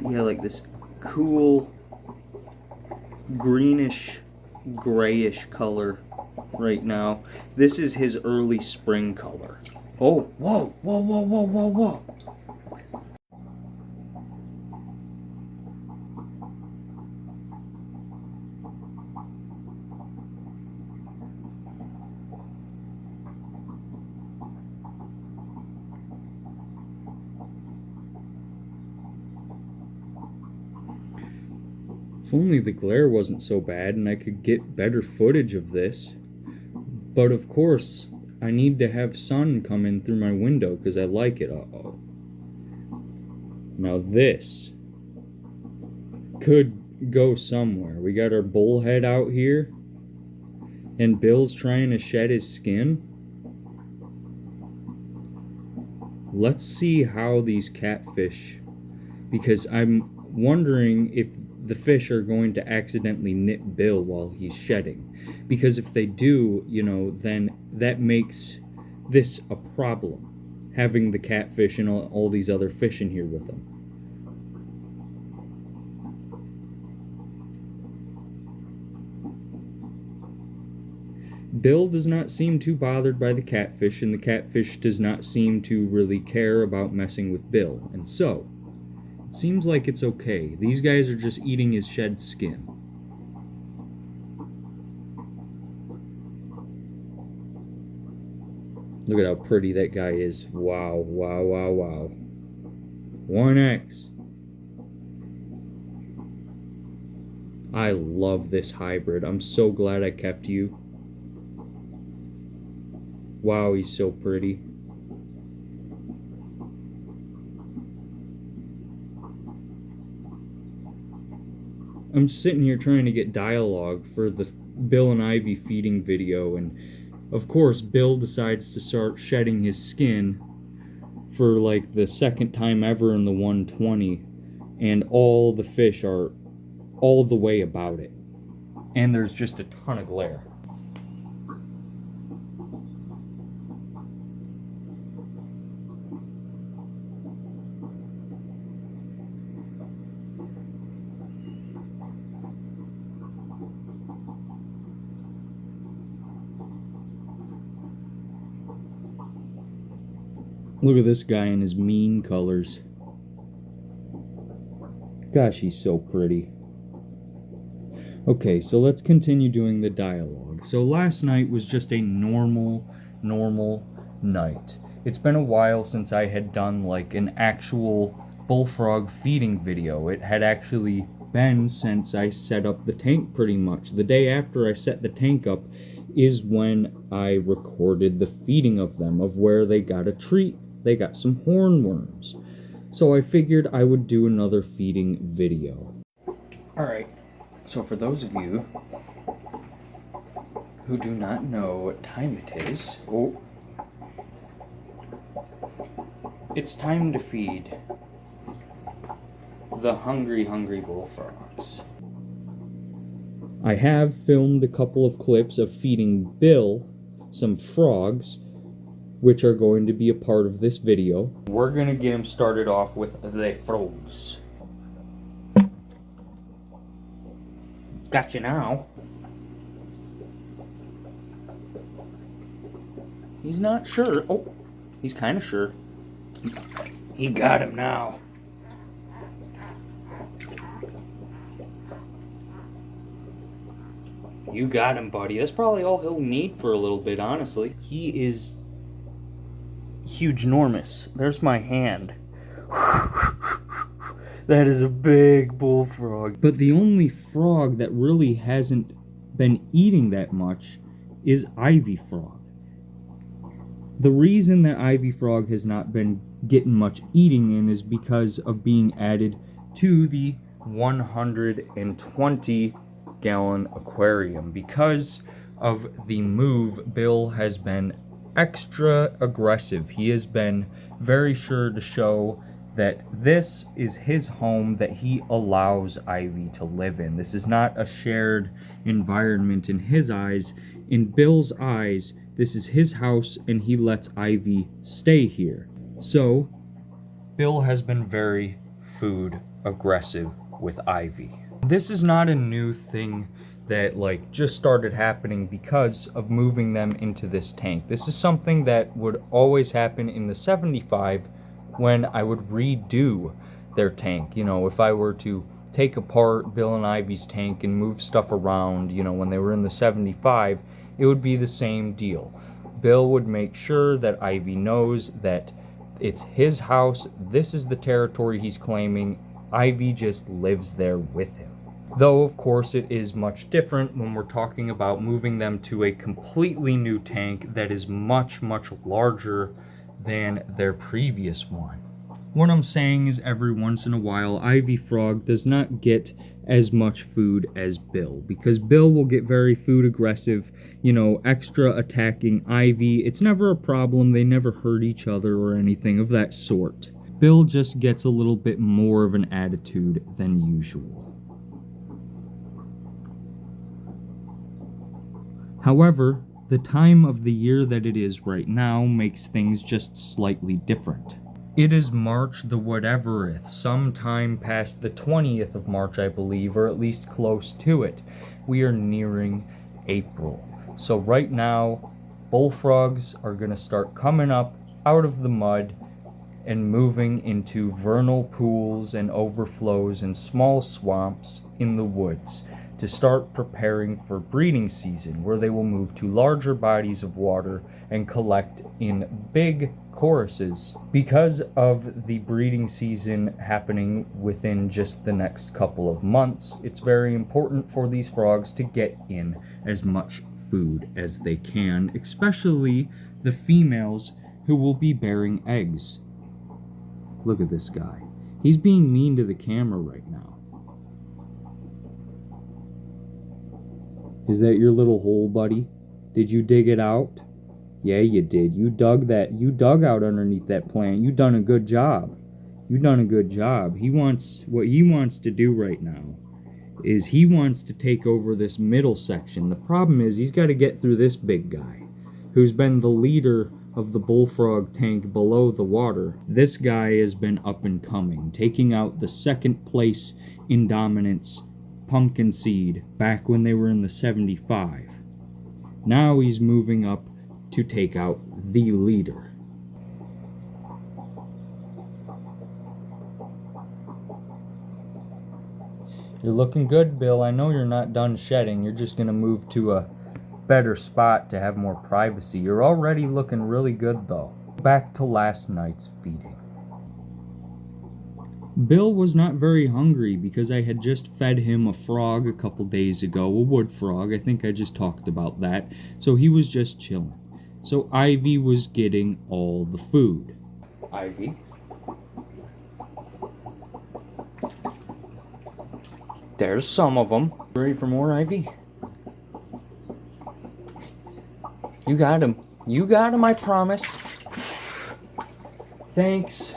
yeah, like this cool greenish, grayish color right now. This is his early spring color. Oh, whoa, whoa, whoa, whoa, whoa, whoa. If only the glare wasn't so bad and I could get better footage of this. But of course, I need to have sun come in through my window because I like it. Uh-oh. Now this could go somewhere. We got our bullhead out here, and Bill's trying to shed his skin. Let's see how these catfish, because I'm wondering if the fish are going to accidentally nip Bill while he's shedding. Because if they do, you know, then that makes this a problem, having the catfish and all these other fish in here with them. Bill does not seem too bothered by the catfish, and the catfish does not seem to really care about messing with Bill, and so it seems like it's okay. These guys are just eating his shed skin. Look at how pretty that guy is. Wow, wow, wow, wow. 1X. I love this hybrid. I'm so glad I kept you. Wow, he's so pretty. I'm sitting here trying to get dialogue for the Bill and Ivy feeding video, and of course Bill decides to start shedding his skin for like the second time ever in the 120, and all the fish are all the way about it. And there's just a ton of glare. Look at this guy in his mean colors. Gosh, he's so pretty. Okay, so let's continue doing the dialogue. So last night was just a normal night. It's been a while since I had done like an actual bullfrog feeding video. It had actually been since I set up the tank pretty much. The day after I set the tank up is when I recorded the feeding of them, of where they got a treat. They got some hornworms. So I figured I would do another feeding video. Alright, so for those of you who do not know what time it is, it's time to feed the hungry bullfrogs. I have filmed a couple of clips of feeding Bill some frogs, which are going to be a part of this video. We're going to get him started off with the frogs. Gotcha now. He's not sure. Oh, he's kind of sure. He got him now. You got him, buddy. That's probably all he'll need for a little bit, honestly. He is huge-normous. There's my hand. That is a big bullfrog. But the only frog that really hasn't been eating that much is Ivy Frog. The reason that Ivy Frog has not been getting much eating in is because of being added to the 120-gallon aquarium. Because of the move, Bill has been extra aggressive. He has been very sure to show that this is his home that he allows Ivy to live in. This is not a shared environment in his eyes. In Bill's eyes, this is his house and he lets Ivy stay here. So, Bill has been very food aggressive with Ivy. This is not a new thing that like just started happening because of moving them into this tank. This is something that would always happen in the 75 when I would redo their tank. You know, if I were to take apart Bill and Ivy's tank and move stuff around, you know, when they were in the 75, it would be the same deal. Bill would make sure that Ivy knows that it's his house, this is the territory he's claiming, Ivy just lives there with him. Though, of course, it is much different when we're talking about moving them to a completely new tank that is much, much larger than their previous one. What I'm saying is every once in a while, Ivy Frog does not get as much food as Bill, because Bill will get very food aggressive, you know, extra attacking Ivy. It's never a problem, they never hurt each other or anything of that sort. Bill just gets a little bit more of an attitude than usual. However, the time of the year that it is right now makes things just slightly different. It is March the whatevereth, sometime past the 20th of March, I believe, or at least close to it. We are nearing April. So right now, bullfrogs are going to start coming up out of the mud and moving into vernal pools and overflows and small swamps in the woods to start preparing for breeding season, where they will move to larger bodies of water and collect in big choruses. Because of the breeding season happening within just the next couple of months, it's very important for these frogs to get in as much food as they can, especially the females who will be bearing eggs. Look at this guy. He's being mean to the camera right now. Is that your little hole, buddy? Did you dig it out? Yeah, you did. You dug out underneath that plant. You done a good job. You done a good job. What he wants to do right now is he wants to take over this middle section. The problem is he's got to get through this big guy, who's been the leader of the bullfrog tank below the water. This guy has been up and coming, taking out the second place in dominance Pumpkin Seed back when they were in the 75. Now he's moving up to take out the leader. You're looking good, Bill. I know you're not done shedding. You're just going to move to a better spot to have more privacy. You're already looking really good, though. Back to last night's feeding. Bill was not very hungry because I had just fed him a frog a couple days ago, a wood frog. I think I just talked about that. So he was just chilling. So Ivy was getting all the food. Ivy. There's some of them. Ready for more, Ivy? You got him. You got him, I promise. Thanks.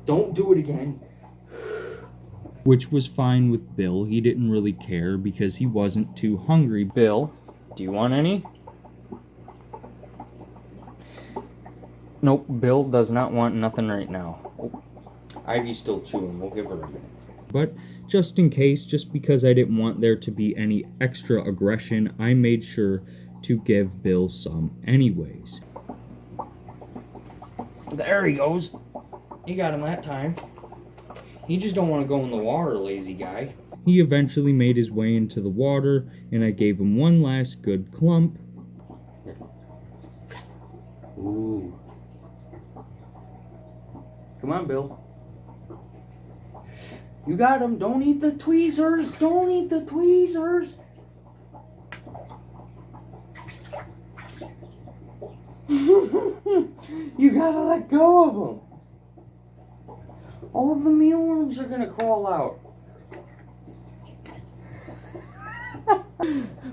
Don't do it again. Which was fine with Bill. He didn't really care because he wasn't too hungry. Bill, do you want any? Nope, Bill does not want nothing right now. Oh, Ivy's still chewing. We'll give her a minute. But just in case, just because I didn't want there to be any extra aggression, I made sure to give Bill some anyways. There he goes. You got him that time. He just don't want to go in the water, lazy guy. He eventually made his way into the water, and I gave him one last good clump. Ooh. Come on, Bill. You got him. Don't eat the tweezers. Don't eat the tweezers. You gotta let go of them. All the mealworms are gonna crawl out.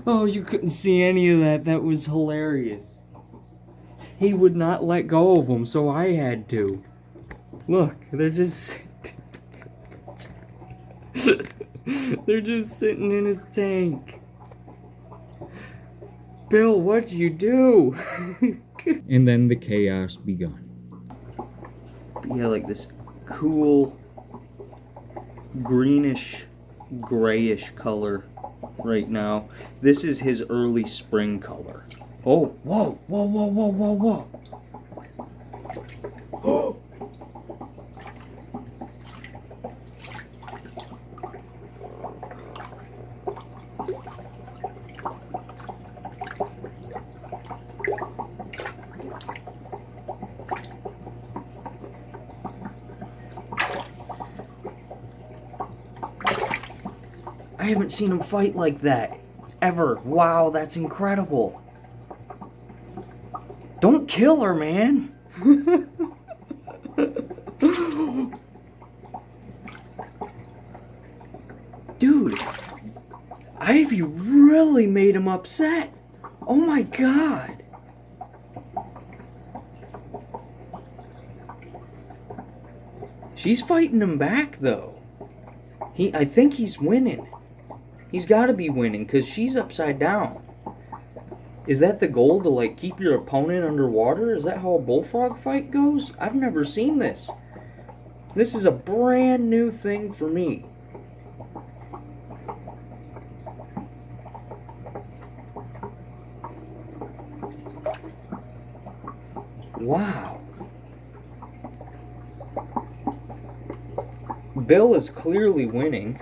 Oh, you couldn't see any of that. That was hilarious. He would not let go of them, so I had to. Look, they're just they're just sitting in his tank. Bill, what'd you do? And then the chaos begun. Yeah, like this cool greenish, grayish color right now. This is his early spring color. Oh, whoa, whoa, whoa, whoa, whoa, whoa. Oh. I haven't seen him fight like that, ever. Wow, that's incredible. Don't kill her, man. Dude, Ivy really made him upset. Oh my god. She's fighting him back, though. I think he's winning. He's got to be winning, because she's upside down. Is that the goal, to, like, keep your opponent underwater? Is that how a bullfrog fight goes? I've never seen this. This is a brand new thing for me. Wow. Bill is clearly winning.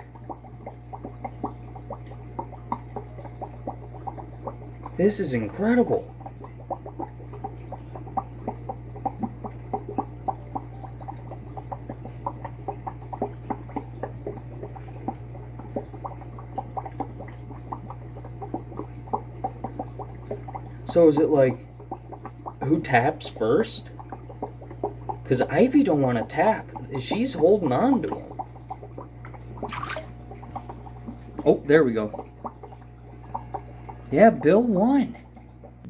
This is incredible. So is it like, who taps first? Because Ivy don't want to tap. She's holding on to him. Oh, there we go. Yeah, Bill won.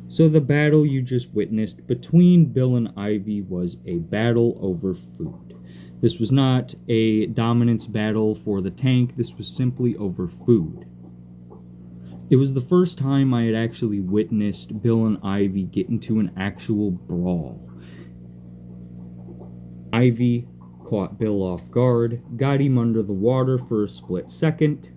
So the battle you just witnessed between Bill and Ivy was a battle over food. This was not a dominance battle for the tank. This was simply over food. It was the first time I had actually witnessed Bill and Ivy get into an actual brawl. Ivy caught Bill off guard, got him under the water for a split second,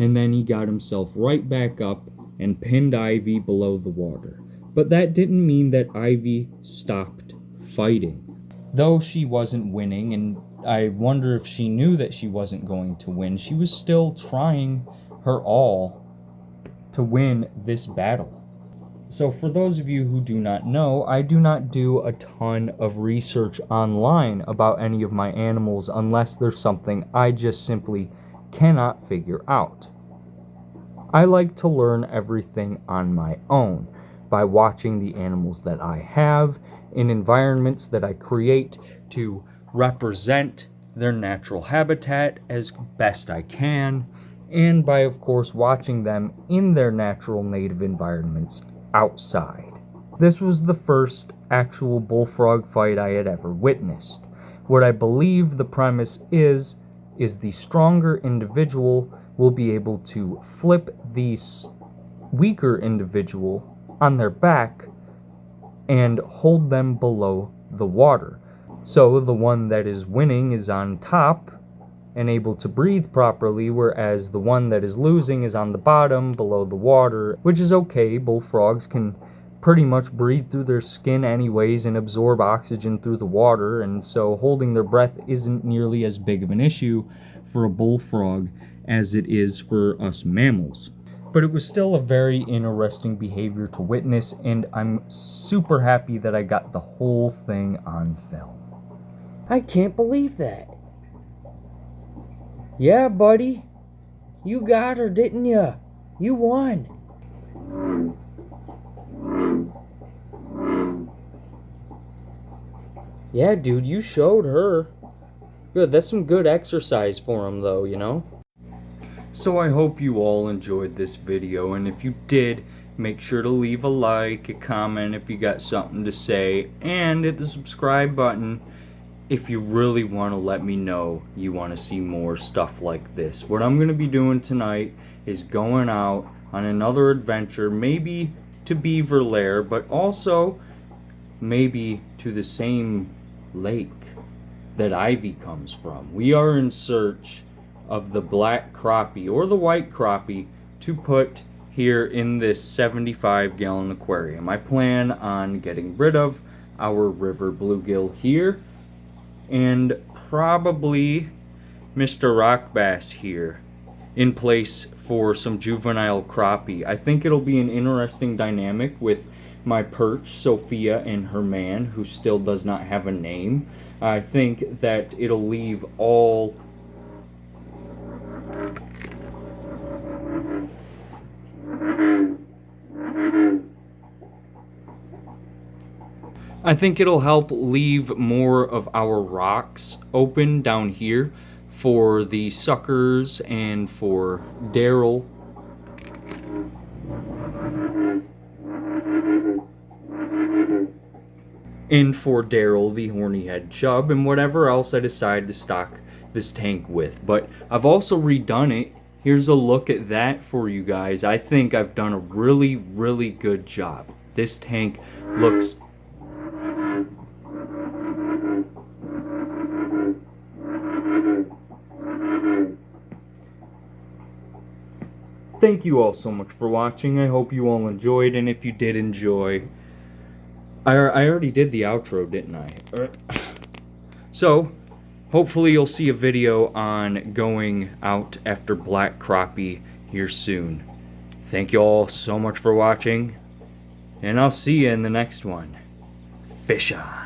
and then he got himself right back up and pinned Ivy below the water. But that didn't mean that Ivy stopped fighting. Though she wasn't winning, and I wonder if she knew that she wasn't going to win, she was still trying her all to win this battle. So for those of you who do not know, I do not do a ton of research online about any of my animals unless there's something I just simply cannot figure out. I like to learn everything on my own by watching the animals that I have in environments that I create to represent their natural habitat as best I can, and by, of course, watching them in their natural native environments outside. This was the first actual bullfrog fight I had ever witnessed. What I believe the premise is the stronger individual will be able to flip the weaker individual on their back and hold them below the water. So the one that is winning is on top and able to breathe properly, whereas the one that is losing is on the bottom below the water, which is okay. Bullfrogs can pretty much breathe through their skin anyways and absorb oxygen through the water, and so holding their breath isn't nearly as big of an issue for a bullfrog as it is for us mammals. But it was still a very interesting behavior to witness, and I'm super happy that I got the whole thing on film. I can't believe that. Yeah, buddy. You got her, didn't ya? You won. Yeah, dude, you showed her. Good, that's some good exercise for him, though, you know? So I hope you all enjoyed this video, and if you did, make sure to leave a like, a comment if you got something to say, and hit the subscribe button if you really want to let me know you want to see more stuff like this. What I'm going to be doing tonight is going out, on another adventure, maybe to Beaver Lair, but also maybe to the same lake that Ivy comes from. We are in search of the black crappie or the white crappie to put here in this 75-gallon aquarium. I plan on getting rid of our river bluegill here and probably Mr. Rock Bass here in place for some juvenile crappie. I think it'll be an interesting dynamic with my perch, Sophia, and her man, who still does not have a name. I think that it'll leave all I think it'll help leave more of our rocks open down here for the suckers and for Daryl. And for Daryl, the horny-head chub, and whatever else I decide to stock this tank with. But I've also redone it. Here's a look at that for you guys. I think I've done a really, really good job. This tank looks Thank you all so much for watching. I hope you all enjoyed, and if you did enjoy, I already did the outro, didn't I? So, hopefully you'll see a video on going out after black crappie here soon. Thank you all so much for watching, and I'll see you in the next one. Fish on.